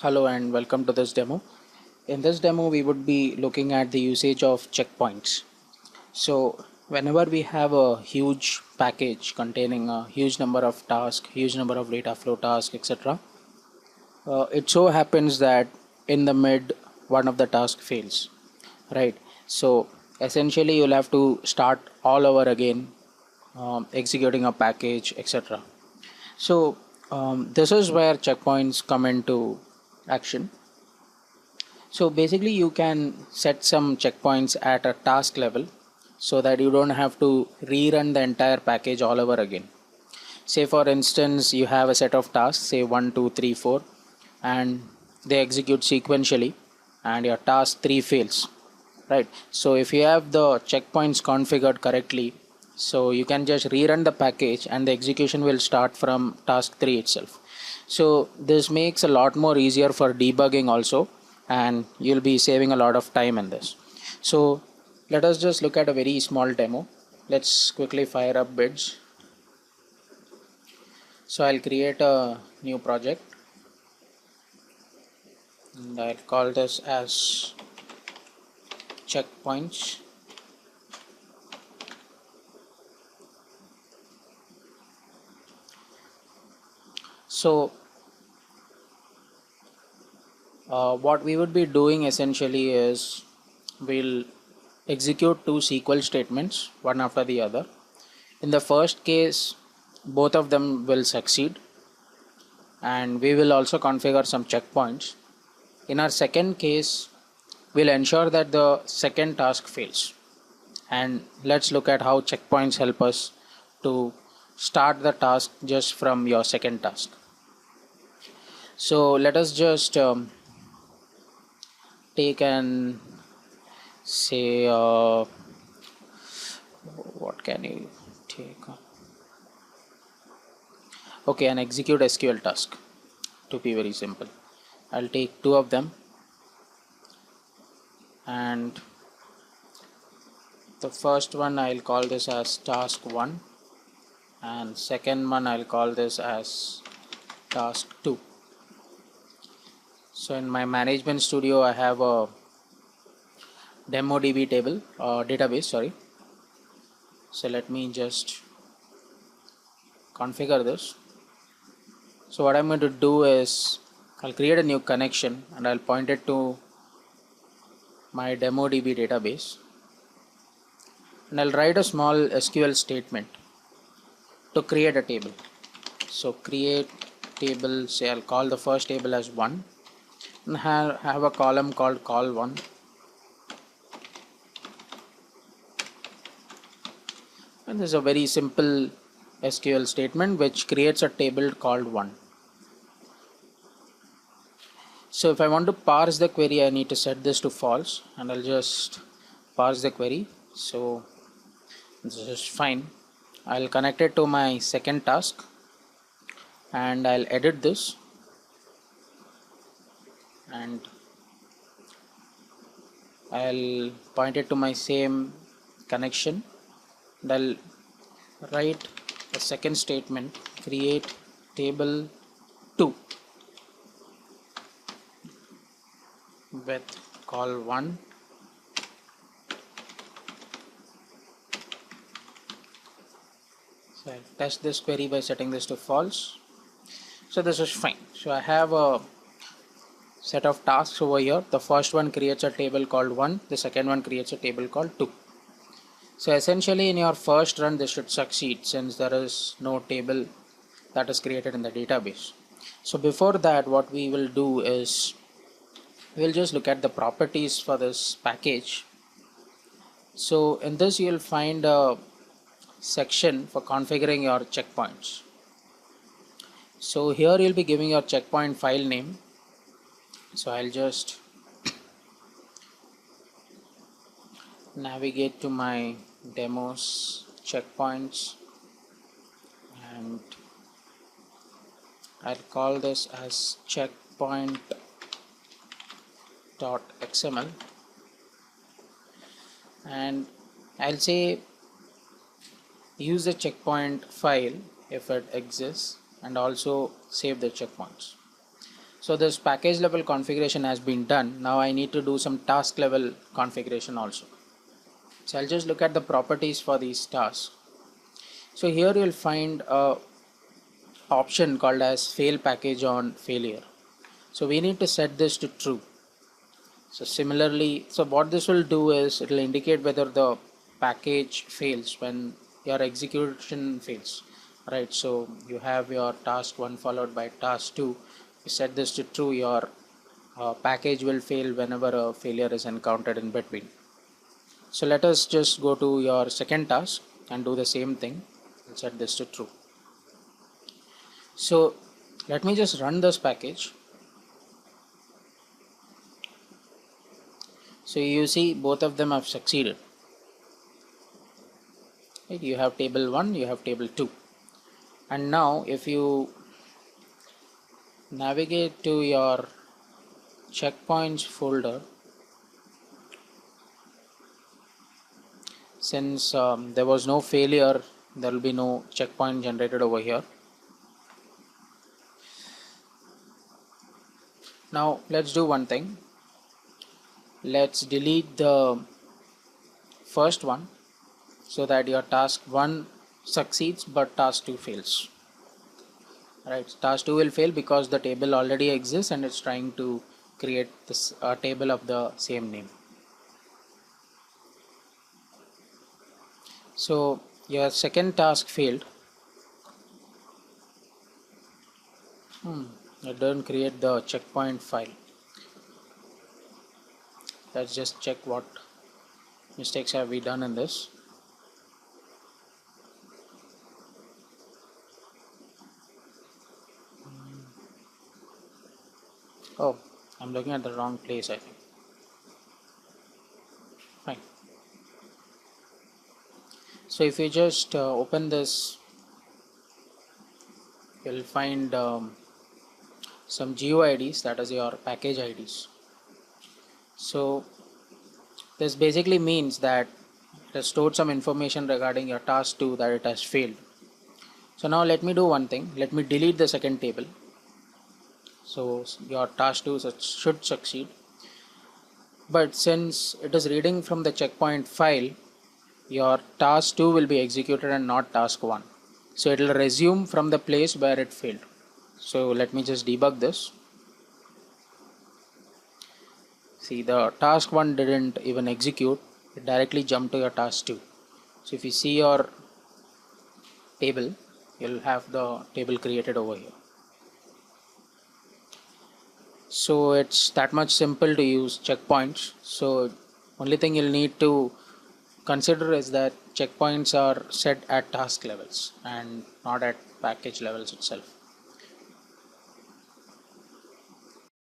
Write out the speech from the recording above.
Hello and welcome to this demo. In this demo, we would be looking at the usage of checkpoints. So whenever we have a huge package containing a huge number of tasks, huge number of data flow tasks, etc., it so happens that in the mid, one of the tasks fails, right? So essentially, you'll have to start all over again, executing a package, etc. So this is where checkpoints come into action. So basically you can set some checkpoints at a task level so that you don't have to rerun the entire package all over again. Say for instance you have a set of tasks, say 1, 2, 3, 4, and they execute sequentially and your task 3 fails, right? So if you have the checkpoints configured correctly, so you can just rerun the package and the execution will start from task 3 itself. So this makes a lot more easier for debugging also, and you'll be saving a lot of time in this. So let us just look at a very small demo. Let's quickly fire up bids. So I'll create a new project and I'll call this as checkpoints. So what we would be doing essentially is we'll execute two SQL statements one after the other. In the first case, both of them will succeed, and we will also configure some checkpoints. In our second case, we'll ensure that the second task fails. And let's look at how checkpoints help us to start the task just from your second task. So let us just take and say what can you take? Okay, an execute SQL task, to be very simple. I'll take two of them, and the first one I'll call this as task 1, and second one I'll call this as task 2. So in my management studio I have a demo DB table database, sorry. So let me just configure this. So what I'm going to do is I'll create a new connection and I'll point it to my demo DB database, and I'll write a small SQL statement to create a table. So create table, say I'll call the first table as 1 and have a column called call1, and this is a very simple SQL statement which creates a table called 1. So if I want to parse the query, I need to set this to false, and I'll just parse the query. So this is fine. I'll connect it to my second task and I'll edit this, and I'll point it to my same connection, and I'll write a second statement, create table 2 with call 1. So I'll test this query by setting this to false. So this is fine. So I have a set of tasks over here. The first one creates a table called 1, the second one creates a table called 2. So essentially in your first run this should succeed since there is no table that is created in the database. So before that, what we will do is we'll just look at the properties for this package. So in this you'll find a section for configuring your checkpoints. So here you'll be giving your checkpoint file name. So I'll just navigate to my demos checkpoints and I'll call this as checkpoint.xml, and I'll say use the checkpoint file if it exists and also save the checkpoints. So this package level configuration has been done. Now I need to do some task level configuration also. So I'll just look at the properties for these tasks. So here you'll find a option called as fail package on failure. So we need to set this to true. So similarly, so what this will do is it will indicate whether the package fails when your execution fails, right? So you have your task 1 followed by task 2. You set this to true, your package will fail whenever a failure is encountered in between. So let us just go to your second task and do the same thing and set this to true. So let me just run this package. So you see both of them have succeeded. Right? You have table 1, you have table 2. And now if you navigate to your checkpoints folder, since there was no failure, there will be no checkpoint generated over here. Now let's do one thing. Let's delete the first one so that your task 1 succeeds but task 2 fails. Right, task 2 will fail because the table already exists and it's trying to create this table of the same name. So your second task failed. It doesn't create the checkpoint file. Let's just check what mistakes have we done in this. Oh, I'm looking at the wrong place, I think. Fine. So if you just open this, you'll find some GUIDs, that is your package IDs. So this basically means that it has stored some information regarding your task 2 that it has failed. So now let me do one thing. Let me delete the second table. So your task 2 should succeed. But since it is reading from the checkpoint file, your task 2 will be executed and not task 1. So it will resume from the place where it failed. So let me just debug this. See, the task 1 didn't even execute, it directly jumped to your task 2. So if you see your table, you'll have the table created over here. So it's that much simple to use checkpoints. So only thing you'll need to consider is that checkpoints are set at task levels and not at package levels itself.